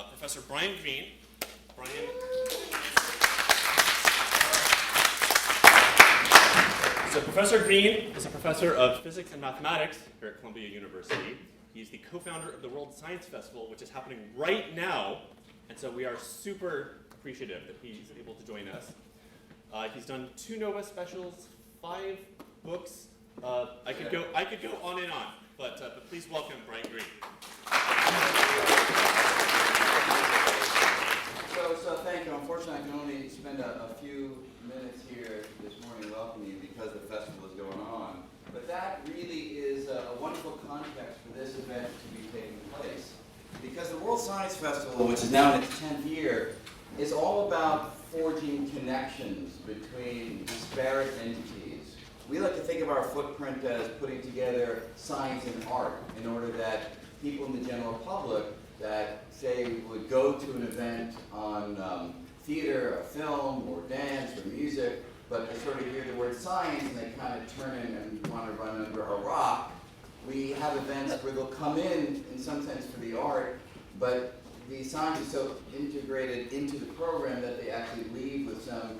Professor Brian Greene. So Professor Greene is a professor of physics and mathematics here at Columbia University. He's the co-founder of the World Science Festival, which is happening right now, and so we are super appreciative that he's able to join us. He's done 2 NOVA specials, 5 books. I could go on and on, but please welcome Brian Greene. So thank you. Unfortunately, I can only spend a few minutes here this morning welcoming you because the festival is going on. But that really is a wonderful context for this event to be taking place. Because the World Science Festival, which is now in its 10th year, is all about forging connections between disparate entities. We like to think of our footprint as putting together science and art in order that people in the general public that, say, would go to an event on theater or film or dance or music, but they sort of hear the word science and they kind of turn in and want to run under a rock. We have events where they'll come in some sense, for the art, but the science is so integrated into the program that they actually leave with some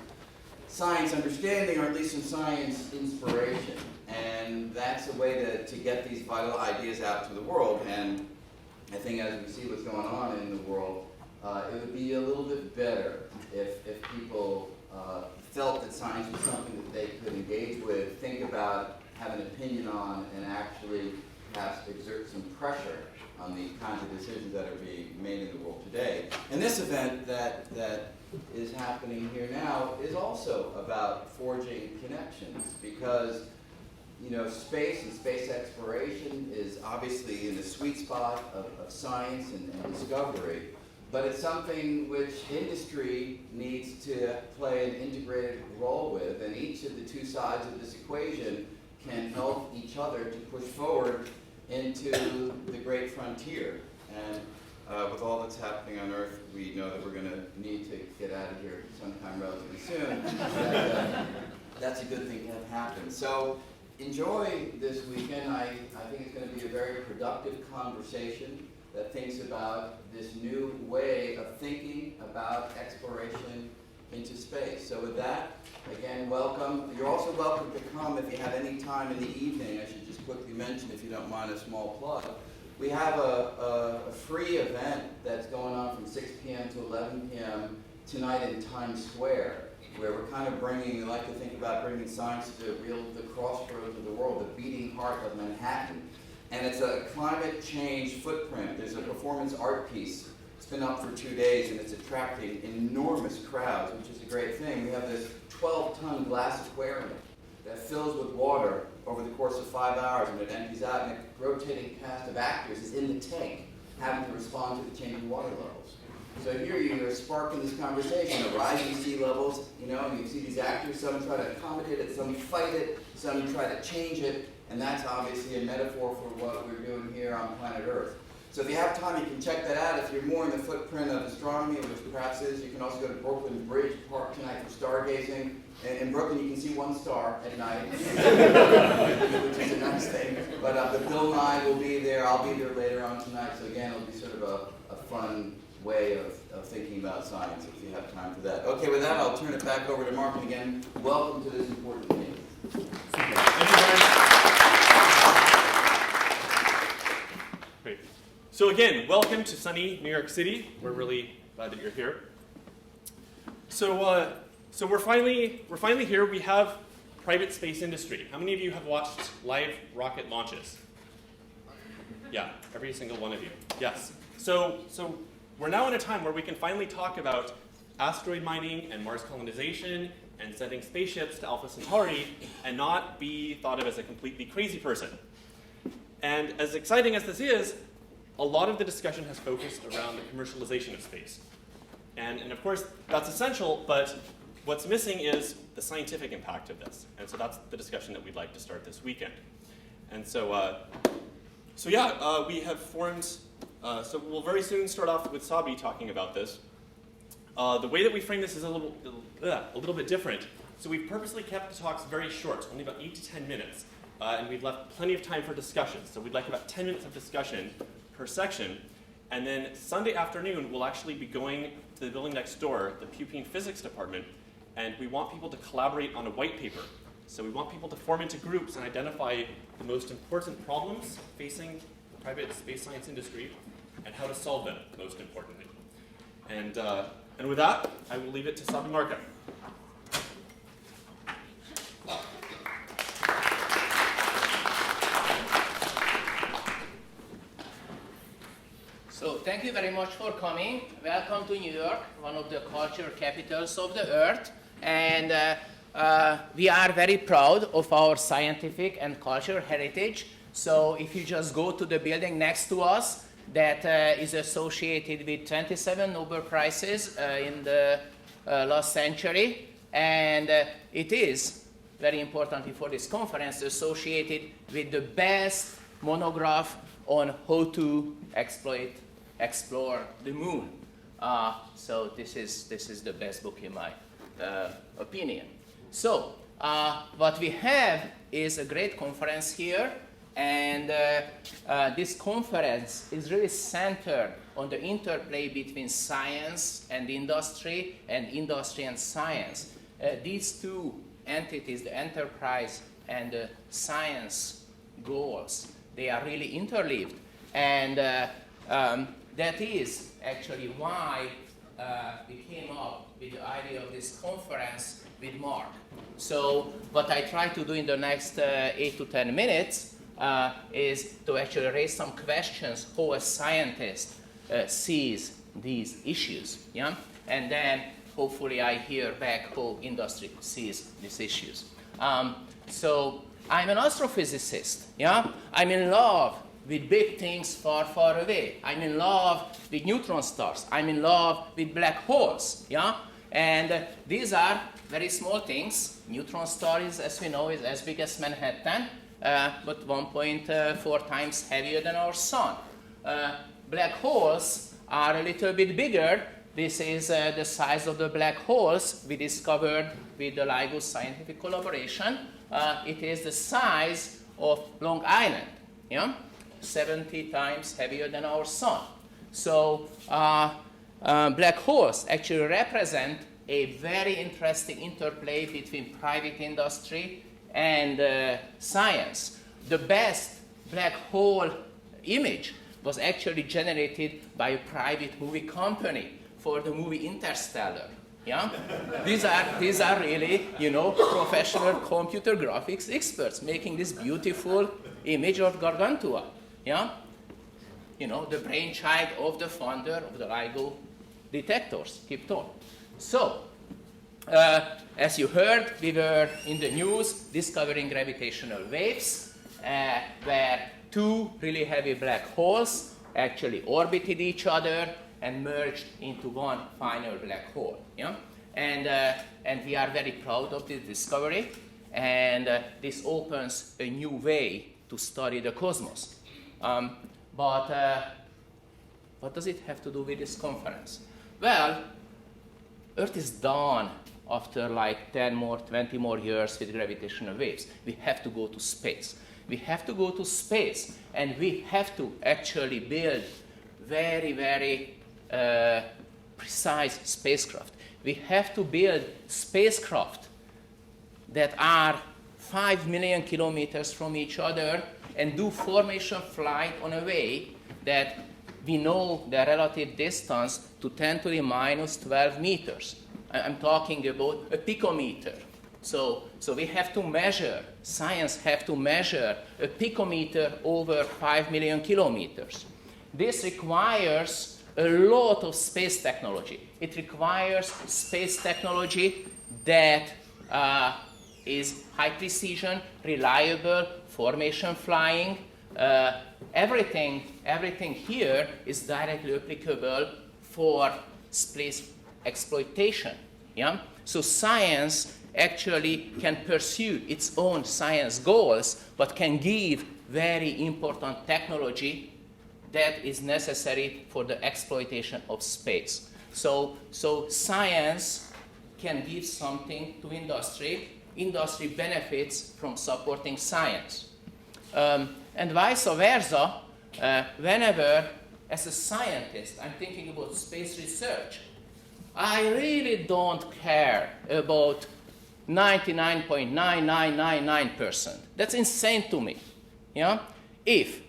science understanding, or at least some science inspiration. And that's a way to get these vital ideas out to the world. And I think as we see what's going on in the world, it would be a little bit better if people felt that science was something that they could engage with, think about, have an opinion on, and actually perhaps exert some pressure on the kinds of decisions that are being made in the world today. And this event that is happening here now is also about forging connections, because space and space exploration is obviously in the sweet spot of science and discovery, but it's something which industry needs to play an integrated role with, and each of the 2 sides of this equation can help each other to push forward into the great frontier. And with all that's happening on Earth, we know that we're going to need to get out of here sometime relatively soon. That's a good thing to have happen. So enjoy this weekend. I think it's going to be a very productive conversation that thinks about this new way of thinking about exploration into space. So with that, again, welcome. You're also welcome to come if you have any time in the evening. I should just quickly mention, if you don't mind a small plug. We have a free event that's going on from 6 p.m. to 11 p.m. tonight in Times Square, where we're kind of we like to think about bringing science to the crossroads of the world, the beating heart of Manhattan. And it's a climate change footprint. There's a performance art piece. It's been up for 2 days, and it's attracting enormous crowds, which is a great thing. We have this 12-ton glass aquarium that fills with water over the course of 5 hours, and it empties out, and a rotating cast of actors is in the tank, having to respond to the changing water levels. So here you're sparking this conversation of rising sea levels, and you see these actors, some try to accommodate it, some fight it, some try to change it, and that's obviously a metaphor for what we're doing here on planet Earth. So if you have time, you can check that out. If you're more in the footprint of astronomy, which perhaps is, you can also go to Brooklyn Bridge Park tonight for stargazing. In Brooklyn, you can see 1 star at night, which is a nice thing. But Bill Nye will be there. I'll be there later on tonight. So again, it'll be sort of a fun way of thinking about science if you have time for that. Okay, with that, I'll turn it back over to Mark. And again, welcome to this important meeting. Thank you, Brian. Great. So again, welcome to sunny New York City. We're really glad that you're here. So we're finally here. We have private space industry. How many of you have watched live rocket launches? Yeah, every single one of you. Yes. So we're now in a time where we can finally talk about asteroid mining and Mars colonization and sending spaceships to Alpha Centauri and not be thought of as a completely crazy person. And as exciting as this is, a lot of the discussion has focused around the commercialization of space. And of course, that's essential, but what's missing is the scientific impact of this. And so that's the discussion that we'd like to start this weekend. And we have formed, so we'll very soon start off with Sabi talking about this. The way that we frame this is a little bit different. So we've purposely kept the talks very short, only about 8 to 10 minutes. And we've left plenty of time for discussion. So we'd like about 10 minutes of discussion per section. And then Sunday afternoon, we'll actually be going to the building next door, the Pupine Physics Department, and we want people to collaborate on a white paper. So we want people to form into groups and identify the most important problems facing the private space science industry and how to solve them, most importantly. And with that, I will leave it to Szabolcs Marka. So thank you very much for coming. Welcome to New York, one of the culture capitals of the earth. And we are very proud of our scientific and cultural heritage. So if you just go to the building next to us, that is associated with 27 Nobel Prizes in the last century. And it is, very importantly for this conference, associated with the best monograph on how to explore the moon. So this is the best book in my opinion. So what we have is a great conference here, and this conference is really centered on the interplay between science and industry and science. These two entities, the enterprise and the science goals, they are really interleaved, and that is actually why we came up with the idea of this conference with Mark. So what I try to do in the next 8 to 10 minutes is to actually raise some questions how a scientist sees these issues, yeah? And then hopefully I hear back how industry sees these issues. So I'm an astrophysicist, yeah? I'm in love with big things far, far away. I'm in love with neutron stars. I'm in love with black holes, yeah? And these are very small things. Neutron star is, as we know, is as big as Manhattan, but 1.4 times heavier than our sun. Black holes are a little bit bigger. This is the size of the black holes we discovered with the LIGO scientific collaboration. It is the size of Long Island, yeah? 70 times heavier than our sun. So black holes actually represent a very interesting interplay between private industry and science. The best black hole image was actually generated by a private movie company for the movie Interstellar. Yeah? These are really, you know, professional computer graphics experts making this beautiful image of Gargantua. Yeah? You know, the brainchild of the founder of the LIGO detectors, Kip Thorne. So, as you heard, we were in the news discovering gravitational waves, where two really heavy black holes actually orbited each other and merged into one final black hole. Yeah? And we are very proud of this discovery, and this opens a new way to study the cosmos. But what does it have to do with this conference? Well, Earth is done after like 10 more, 20 more years with gravitational waves. We have to go to space. We have to go to space, and we have to actually build very, very precise spacecraft. We have to build spacecraft that are 5 million kilometers from each other and do formation flight on a way that we know the relative distance to 10 to the minus 12 meters. I'm talking about a picometer. So we have to measure, science have to measure a picometer over 5 million kilometers. This requires a lot of space technology. It requires space technology that is high precision, reliable, formation flying. Everything here is directly applicable for space exploitation. Yeah? So science actually can pursue its own science goals, but can give very important technology that is necessary for the exploitation of space. So science can give something to industry. Industry benefits from supporting science. And vice versa, whenever as a scientist, I'm thinking about space research. I really don't care about 99.9999%. That's insane to me. Yeah? If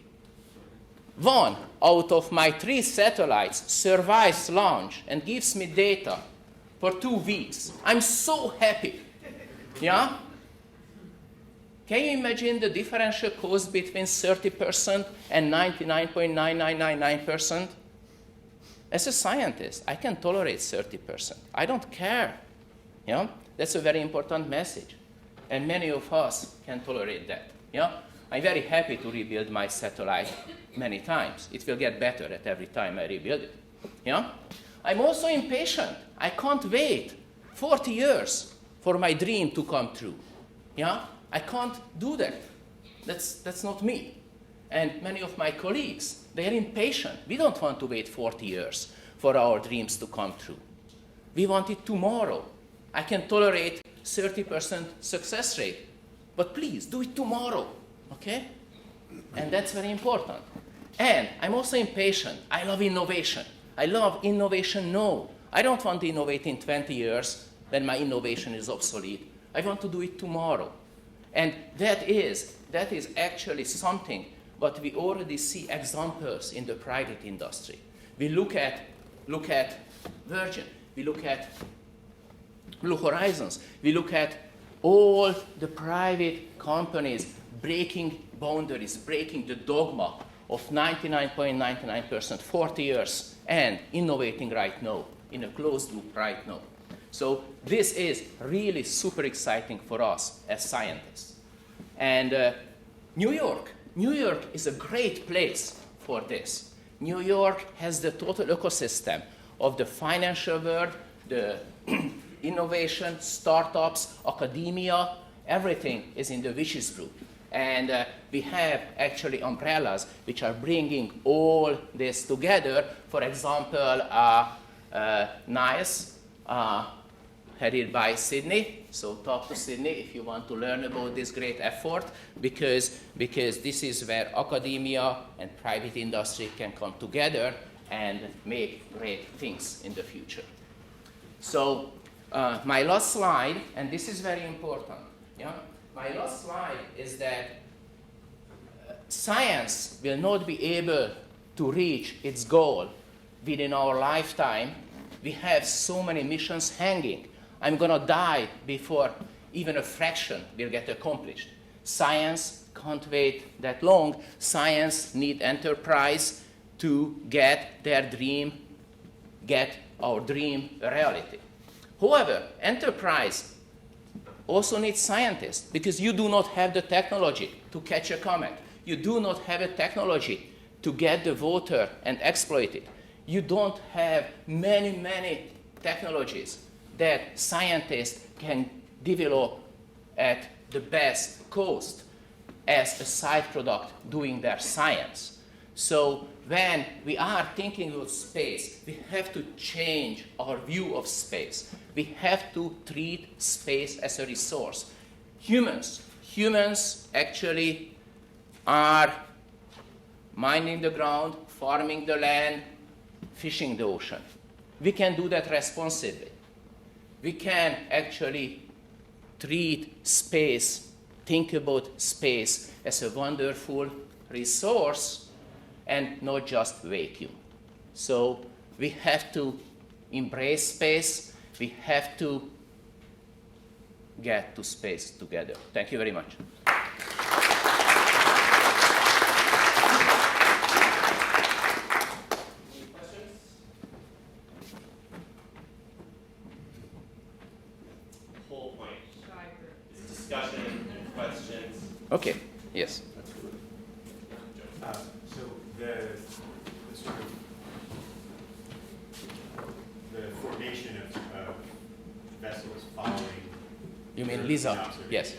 one out of my 3 satellites survives launch and gives me data for 2 weeks, I'm so happy. Yeah? Can you imagine the differential cost between 30% and 99.9999%? As a scientist, I can tolerate 30%. I don't care. Yeah? That's a very important message. And many of us can tolerate that. Yeah? I'm very happy to rebuild my satellite many times. It will get better at every time I rebuild it. Yeah? I'm also impatient. I can't wait 40 years for my dream to come true. Yeah? I can't do that. That's not me. And many of my colleagues, they are impatient. We don't want to wait 40 years for our dreams to come true. We want it tomorrow. I can tolerate 30% success rate, but please do it tomorrow, okay? And that's very important. And I'm also impatient. I love innovation. I love innovation now. I don't want to innovate in 20 years when my innovation is obsolete. I want to do it tomorrow. And that is actually something but we already see examples in the private industry. We look at Virgin, we look at Blue Horizons, we look at all the private companies breaking boundaries, breaking the dogma of 99.99%, 40 years, and innovating right now, in a closed loop right now. So this is really super exciting for us as scientists. And New York is a great place for this. New York has the total ecosystem of the financial world, the innovation, startups, academia, everything is in the wishes group. And we have actually umbrellas which are bringing all this together. For example, NICE, headed by Sydney. So talk to Sydney if you want to learn about this great effort, because this is where academia and private industry can come together and make great things in the future. So my last slide, and this is very important. Yeah? My last slide is that science will not be able to reach its goal within our lifetime. We have so many missions hanging. I'm going to die before even a fraction will get accomplished. Science can't wait that long. Science needs enterprise to get our dream a reality. However, enterprise also needs scientists, because you do not have the technology to catch a comet. You do not have a technology to get the water and exploit it. You don't have many technologies that scientists can develop at the best cost as a side product doing their science. So when we are thinking of space, we have to change our view of space. We have to treat space as a resource. Humans actually are mining the ground, farming the land, fishing the ocean. We can do that responsibly. We can actually treat space, think about space as a wonderful resource and not just vacuum. So we have to embrace space. We have to get to space together. Thank you very much. Okay, yes. So the formation of vessels following. You mean Lisa? Yes.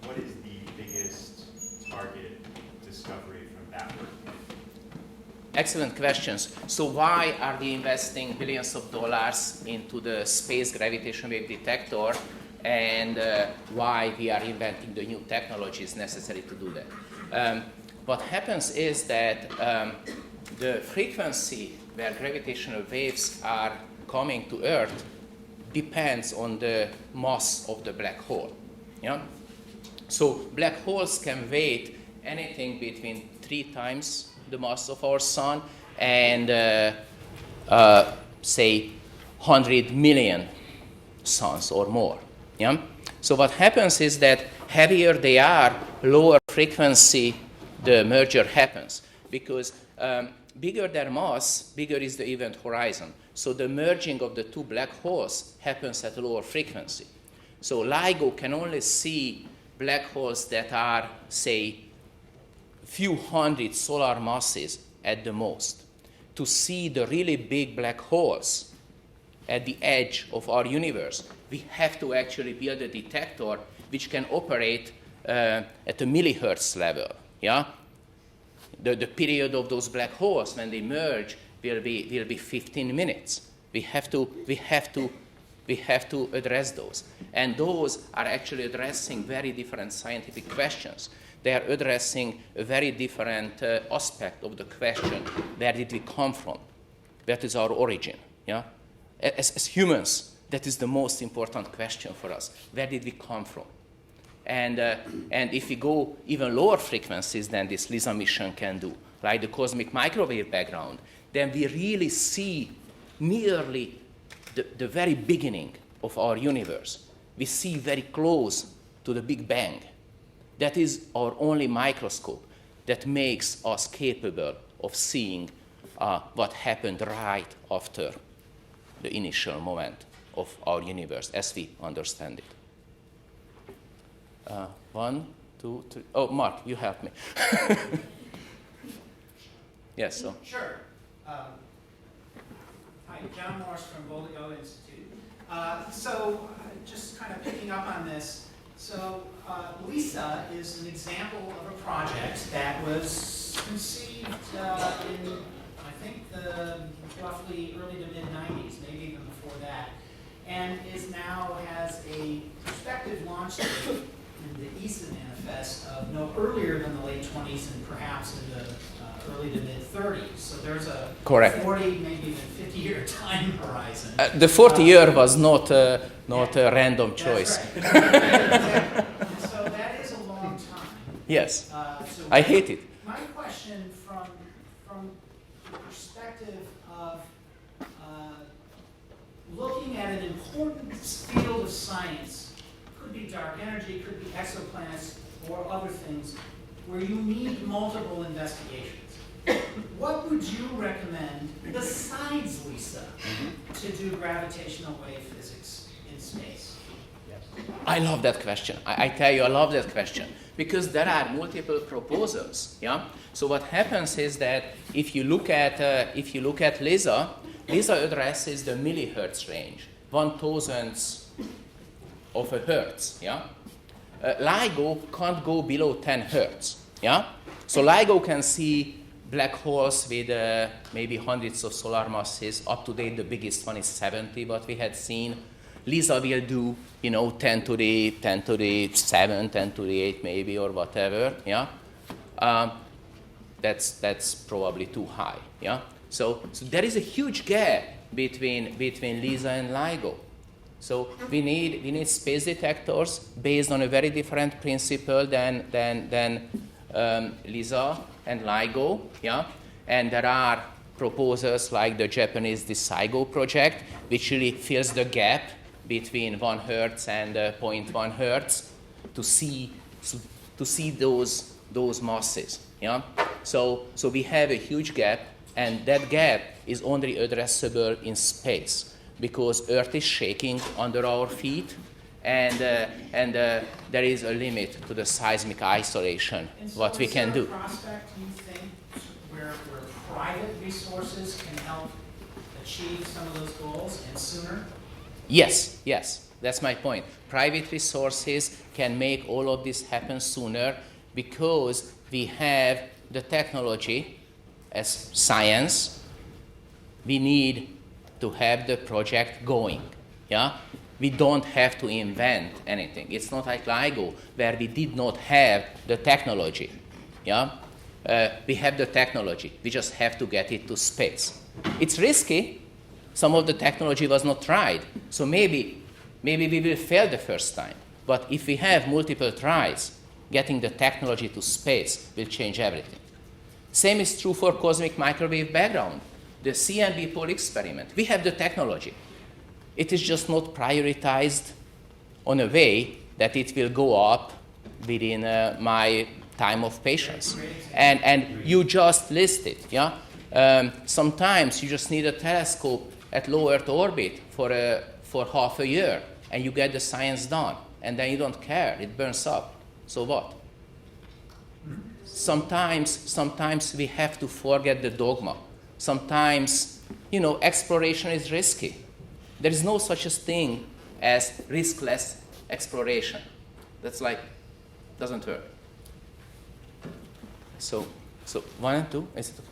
What is the biggest target discovery from that work? Excellent questions. So why are we investing billions of dollars into the space gravitational wave detector? And why we are inventing the new technologies necessary to do that. What happens is that the frequency where gravitational waves are coming to Earth depends on the mass of the black hole. Yeah? So black holes can weigh anything between 3 times the mass of our sun and say 100 million suns or more. Yeah? So what happens is that heavier they are, lower frequency the merger happens, because bigger their mass, bigger is the event horizon. So the merging of the 2 black holes happens at a lower frequency. So LIGO can only see black holes that are, say, few hundred solar masses at the most. To see the really big black holes at the edge of our universe, we have to actually build a detector which can operate at a millihertz level. Yeah? The period of those black holes when they merge will be 15 minutes. We have to address those. And those are actually addressing very different scientific questions. They are addressing a very different aspect of the question, where did we come from? That is our origin. Yeah? As humans, that is the most important question for us. Where did we come from? And if we go even lower frequencies than this LISA mission can do, like the cosmic microwave background, then we really see nearly the very beginning of our universe. We see very close to the Big Bang. That is our only microscope that makes us capable of seeing what happened right after the initial moment of our universe as we understand it. 1, 2, 3. Oh, Mark, you help me. Yes, so. Sure. Hi, John Morse from Bolligo Institute. Just kind of picking up on this. So, LISA is an example of a project that was conceived in, I think, the roughly early to mid-90s, maybe even before that, and now has a prospective launch date in the ESA manifest of no earlier than the late 20s and perhaps in the early to mid-30s. So there's a Correct. 40, maybe even 50-year time horizon. The 40-year was not a random choice. That's right. Exactly. And so that is a long time. Yes, So I hate it. my question from the perspective of looking at an important field of science, could be dark energy, could be exoplanets, or other things, where you need multiple investigations. What would you recommend, besides LISA, to do gravitational wave physics in space? I love that question. I tell you, I love that question. Because there are multiple proposals. Yeah? So what happens is that if you look at LISA, LISA addresses the millihertz range, 1/1000th of a hertz. Yeah? LIGO can't go below 10 hertz. Yeah? So LIGO can see black holes with maybe hundreds of solar masses. Up to date, the biggest one is 70, what we had seen. LISA will do, 10 to the 7, 10 to the 8 maybe, or whatever. Yeah, that's probably too high. Yeah, so there is a huge gap between LISA and LIGO. So we need space detectors based on a very different principle than LISA and LIGO. Yeah, and there are proposals like the Japanese DSIGO project, which really fills the gap between 1 hertz and 0.1 hertz to see those masses. Yeah, so we have a huge gap, and that gap is only addressable in space because Earth is shaking under our feet, and there is a limit to the seismic isolation what we can do. Is there a prospect, you think, where private resources can help achieve some of those goals and sooner? Yes, that's my point. Private resources can make all of this happen sooner because we have the technology as science. We need to have the project going. Yeah, we don't have to invent anything. It's not like LIGO where we did not have the technology. Yeah, we have the technology. We just have to get it to space. It's risky. Some of the technology was not tried. So maybe we will fail the first time. But if we have multiple tries, getting the technology to space will change everything. Same is true for cosmic microwave background. The CMB pole experiment. We have the technology. It is just not prioritized on a way that it will go up within my time of patience. And you just listed, yeah? Sometimes you just need a telescope at low Earth orbit for half a year, and you get the science done, and then you don't care, it burns up. So what? Sometimes we have to forget the dogma. Sometimes, exploration is risky. There is no such a thing as riskless exploration. That's doesn't work. So 1 and 2, is it okay?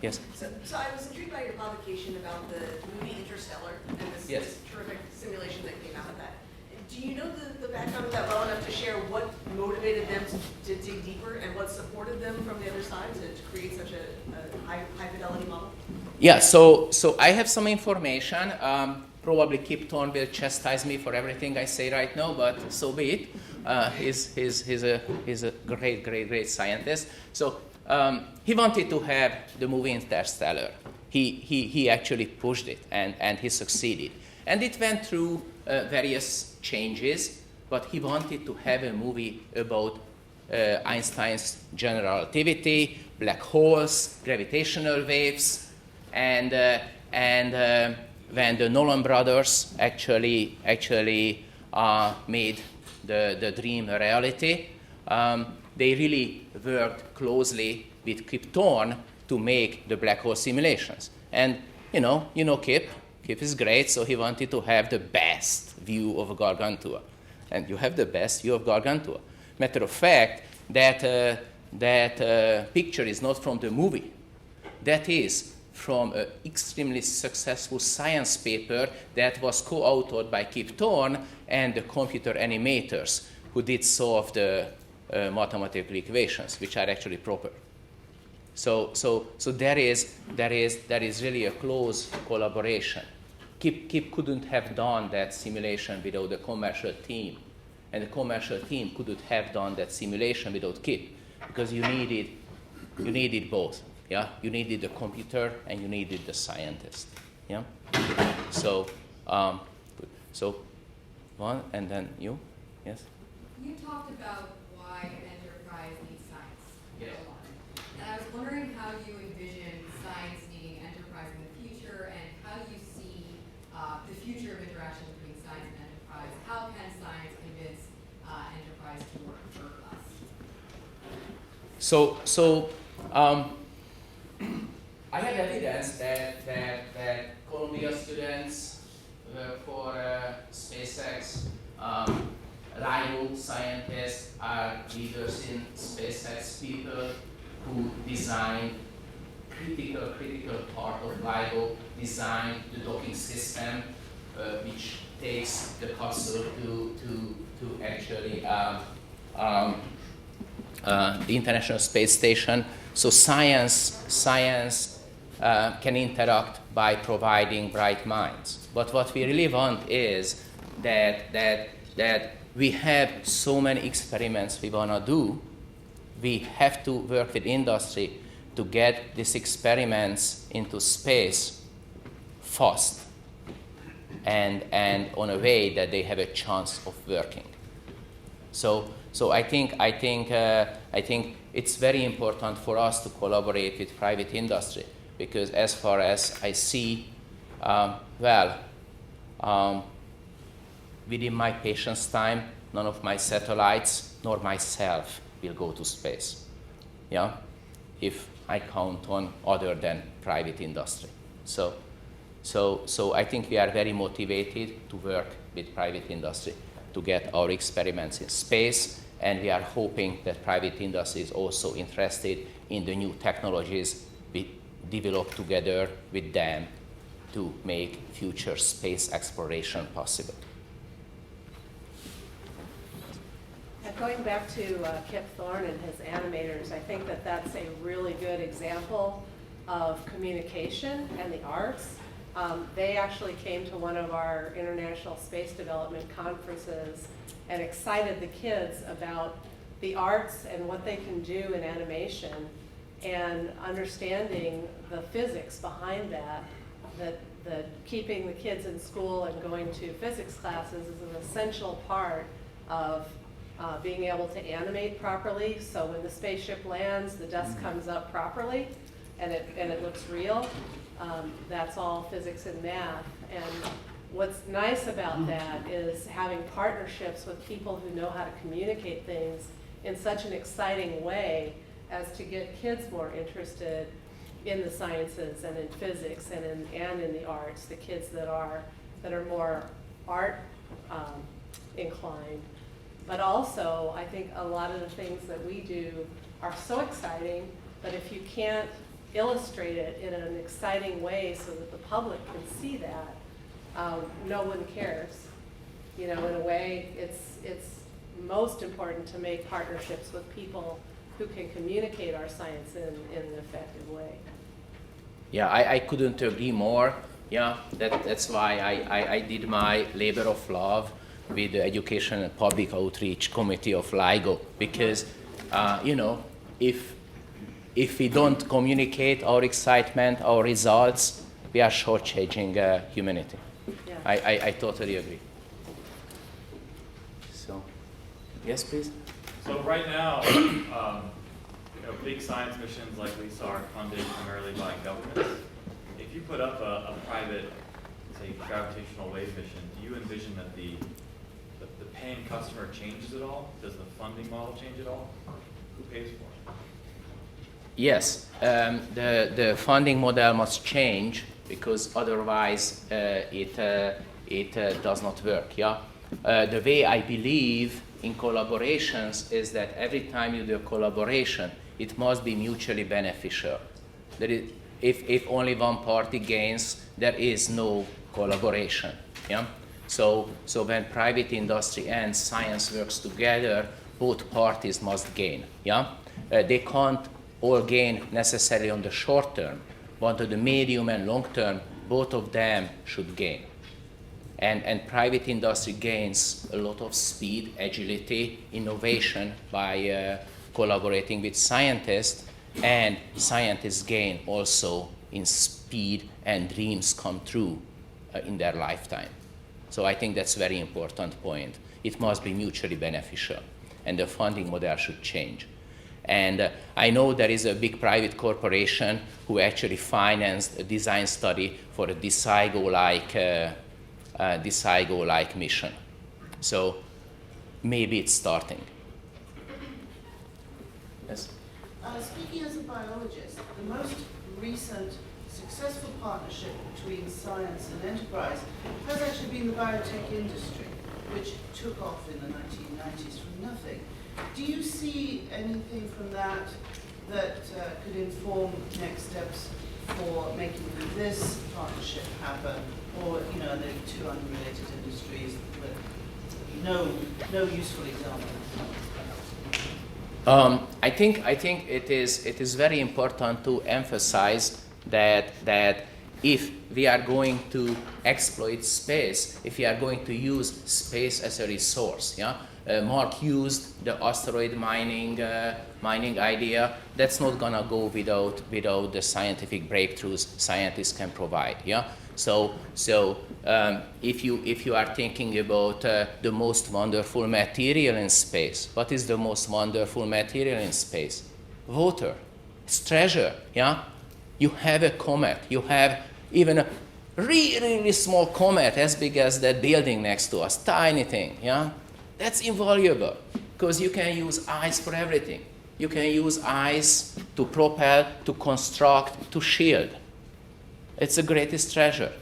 Yes. So I was intrigued by your publication about the movie Interstellar and this terrific simulation that came out of that. Do you know the background of that well enough to share what motivated them to dig deeper and what supported them from the other side to create such a high fidelity model? Yeah, so I have some information. Probably Kip Thorne will chastise me for everything I say right now, but so be it. He's a great scientist. So he wanted to have the movie Interstellar. He actually pushed it, and he succeeded. And it went through various changes, but he wanted to have a movie about Einstein's general relativity, black holes, gravitational waves, and when the Nolan brothers actually made the dream a reality, they really worked closely with Kip Thorne to make the black hole simulations. And you know Kip. Kip is great, so he wanted to have the best view of Gargantua. And you have the best view of Gargantua. Matter of fact, that picture is not from the movie. That is from an extremely successful science paper that was co-authored by Kip Thorne and the computer animators who did solve the mathematical equations, which are actually proper. So there is really a close collaboration. Kip couldn't have done that simulation without the commercial team, and the commercial team couldn't have done that simulation without Kip, because you needed both. Yeah, you needed the computer and you needed the scientist. Yeah, so one and then you. Yes. You talked about why an enterprise needs science. Yes. And I was wondering how you envision science needing enterprise in the future, and how you see the future of interaction between science and enterprise. How can science convince enterprise to work for us? I have evidence that Columbia students work for SpaceX. LIGO scientists are leaders in SpaceX, people who design critical part of LIGO, design the docking system, which takes the capsule to actually the International Space Station. So science can interact by providing bright minds. But what we really want is that we have so many experiments we want to do. We have to work with industry to get these experiments into space fast and on a way that they have a chance of working. So I think it's very important for us to collaborate with private industry, because as far as I see, within my patient's time, none of my satellites nor myself will go to space. Yeah, if I count on other than private industry. So I think we are very motivated to work with private industry to get our experiments in space, and we are hoping that private industry is also interested in the new technologies we develop together with them to make future space exploration possible. Have going back to Kip Thorne and his animators, I think that that's a really good example of communication and the arts. They actually came to one of our International Space Development conferences and excited the kids about the arts and what they can do in animation, and understanding the physics behind that, that keeping the kids in school and going to physics classes is an essential part of being able to animate properly. So when the spaceship lands, the dust comes up properly and it looks real. That's all physics and math. And what's nice about that is having partnerships with people who know how to communicate things in such an exciting way as to get kids more interested in the sciences and in physics and in the arts, the kids that are more art inclined. But also, I think a lot of the things that we do are so exciting, but if you can't illustrate it in an exciting way so that the public can see that, no one cares. You know, in a way, it's most important to make partnerships with people who can communicate our science in an effective way. Yeah, I couldn't agree more. Yeah, that's why I did my labor of love with the Education and Public Outreach Committee of LIGO, because you know, if we don't communicate our excitement, our results, we are shortchanging humanity. Yeah. I totally agree. So, yes, please. So right now, big science missions like LISA are funded primarily by governments. If you put up a private, say, gravitational wave mission, do you envision that the paying customer changes at all? Does the funding model change at all? Who pays for it? Yes, the funding model must change, because otherwise it does not work. Yeah, the way I believe in collaborations is that every time you do a collaboration, it must be mutually beneficial. That is, if only one party gains, there is no collaboration. Yeah. So when private industry and science works together, both parties must gain. Yeah. They can't all gain necessarily on the short term, but on the medium and long term, both of them should gain. And private industry gains a lot of speed, agility, innovation by collaborating with scientists, and scientists gain also in speed, and dreams come true in their lifetime. So I think that's a very important point. It must be mutually beneficial, and the funding model should change. And I know there is a big private corporation who actually financed a design study for a DISIGO-like mission. So maybe it's starting. Yes? Speaking as a biologist, the most recent successful partnership between science and enterprise has actually been the biotech industry, which took off in the 1990s from nothing. Do you see anything from that could inform next steps for making this partnership happen, or are they two unrelated industries with no useful examples? I think it is very important to emphasize that if we are going to exploit space, if we are going to use space as a resource, yeah. Mark used the asteroid mining idea. That's not gonna go without the scientific breakthroughs scientists can provide. Yeah. So if you are thinking about the most wonderful material in space, what is the most wonderful material in space? Water. It's treasure. Yeah. You have a comet. You have even a really small comet as big as that building next to us. Tiny thing. Yeah. That's invaluable, because you can use ice for everything. You can use ice to propel, to construct, to shield. It's the greatest treasure.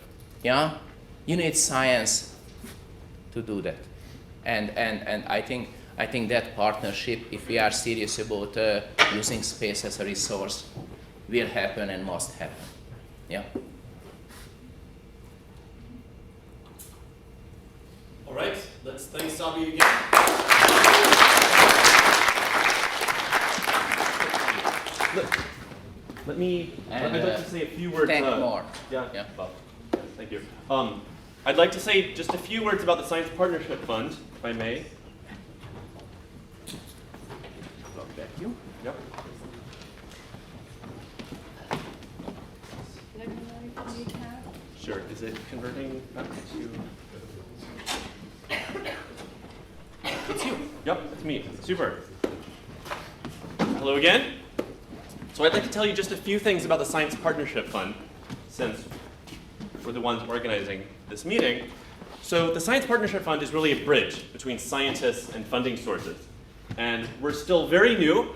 Yeah? You need science to do that. And I think that partnership, if we are serious about using space as a resource, will happen and must happen. Yeah? All right, let's thank Sabi again. I'd like to say a few words. Thank more. Yeah, Yeah. Bob. Yes, thank you. I'd like to say just a few words about the Science Partnership Fund, if I may. Thank you. Yep. Sure. Is it converting back to? It's you. Yep, it's me. Super. Hello again. So I'd like to tell you just a few things about the Science Partnership Fund, since we're the ones organizing this meeting. So the Science Partnership Fund is really a bridge between scientists and funding sources. And we're still very new.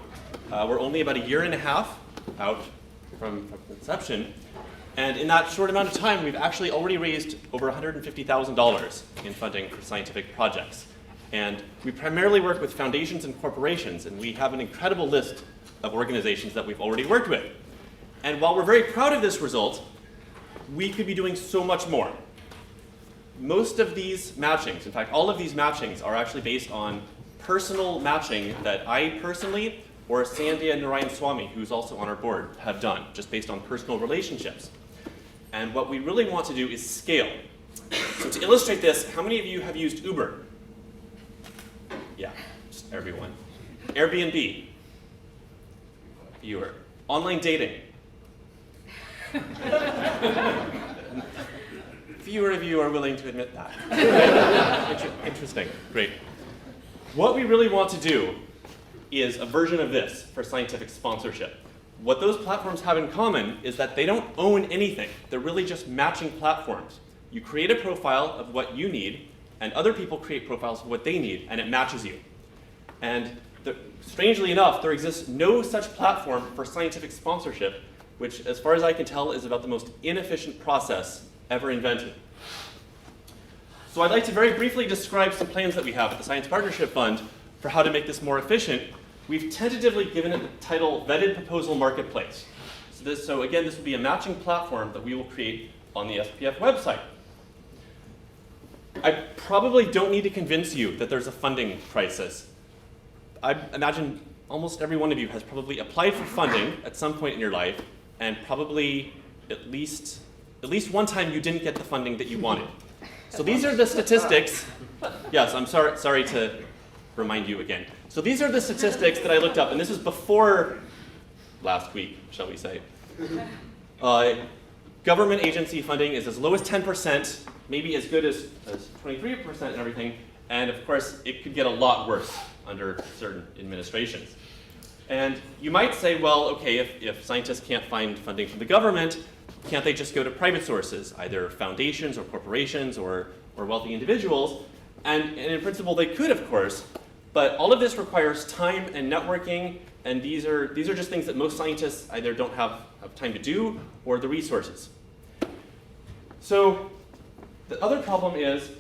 We're only about a year and a half out from inception. And in that short amount of time, we've actually already raised over $150,000 in funding for scientific projects. And we primarily work with foundations and corporations, and we have an incredible list of organizations that we've already worked with. And while we're very proud of this result, we could be doing so much more. Most of these matchings, in fact, all of these matchings are actually based on personal matching that I personally or Sandhya Narayan Swamy, who's also on our board, have done, just based on personal relationships. And what we really want to do is scale. So to illustrate this, how many of you have used Uber? Yeah, just everyone. Airbnb? Viewer. Online dating? Fewer of you are willing to admit that. Interesting, great. What we really want to do is a version of this for scientific sponsorship. What those platforms have in common is that they don't own anything. They're really just matching platforms. You create a profile of what you need, and other people create profiles of what they need, and it matches you. And strangely enough, there exists no such platform for scientific sponsorship, which, as far as I can tell, is about the most inefficient process ever invented. So I'd like to very briefly describe some plans that we have at the Science Partnership Fund for how to make this more efficient. We've tentatively given it the title Vetted Proposal Marketplace. So again, this will be a matching platform that we will create on the SPF website. I probably don't need to convince you that there's a funding crisis. I imagine almost every one of you has probably applied for funding at some point in your life, and probably at least one time you didn't get the funding that you wanted. So these are the statistics. Yes, I'm sorry to remind you again. So these are the statistics that I looked up, and this is before last week, shall we say. Government agency funding is as low as 10%, maybe as good as 23% and everything, and of course it could get a lot worse under certain administrations. And you might say, well, okay, if scientists can't find funding from the government, can't they just go to private sources, either foundations or corporations or wealthy individuals? And in principle, they could, of course, but all of this requires time and networking, and these are just things that most scientists either don't have time to do or the resources. So the other problem is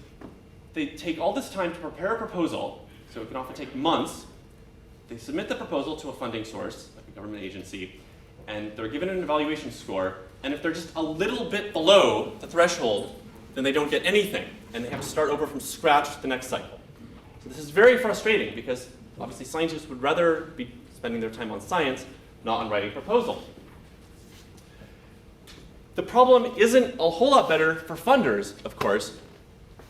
they take all this time to prepare a proposal, so it can often take months. They submit the proposal to a funding source, like a government agency, and they're given an evaluation score, and if they're just a little bit below the threshold, then they don't get anything, and they have to start over from scratch the next cycle. So this is very frustrating because obviously scientists would rather be spending their time on science, not on writing proposals. The problem isn't a whole lot better for funders, of course.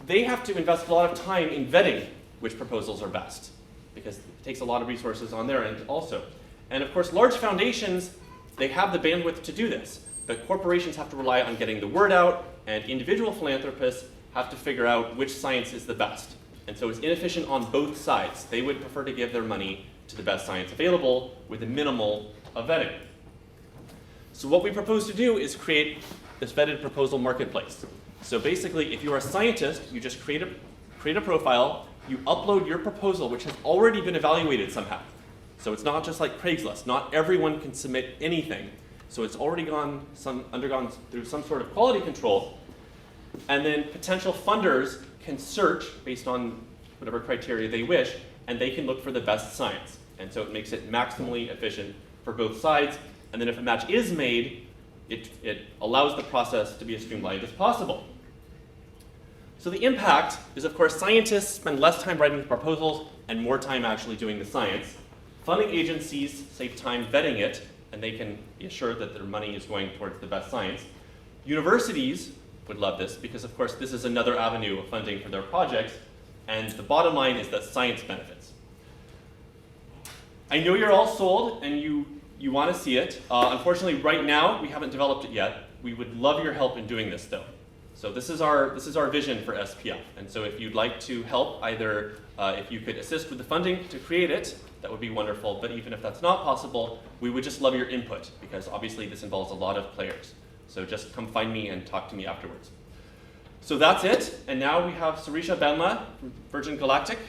They have to invest a lot of time in vetting which proposals are best, because it takes a lot of resources on their end also. And of course, large foundations, they have the bandwidth to do this, but corporations have to rely on getting the word out, and individual philanthropists have to figure out which science is the best. And so it's inefficient on both sides. They would prefer to give their money to the best science available with a minimal of vetting. So what we propose to do is create this vetted proposal marketplace. So basically, if you're a scientist, you just create a profile, you upload your proposal, which has already been evaluated somehow. So it's not just like Craigslist. Not everyone can submit anything. So it's already undergone through some sort of quality control. And then potential funders can search based on whatever criteria they wish, and they can look for the best science. And so it makes it maximally efficient for both sides. And then if a match is made, it allows the process to be as streamlined as possible. So the impact is, of course, scientists spend less time writing the proposals and more time actually doing the science. Funding agencies save time vetting it, and they can be assured that their money is going towards the best science. Universities would love this because, of course, this is another avenue of funding for their projects, and the bottom line is that science benefits. I know you're all sold and you want to see it. Unfortunately, right now, we haven't developed it yet. We would love your help in doing this, though. So this is our vision for SPF. And so if you'd like to help, either if you could assist with the funding to create it, that would be wonderful. But even if that's not possible, we would just love your input, because obviously this involves a lot of players. So just come find me and talk to me afterwards. So that's it. And now we have Sarisha Benla from Virgin Galactic.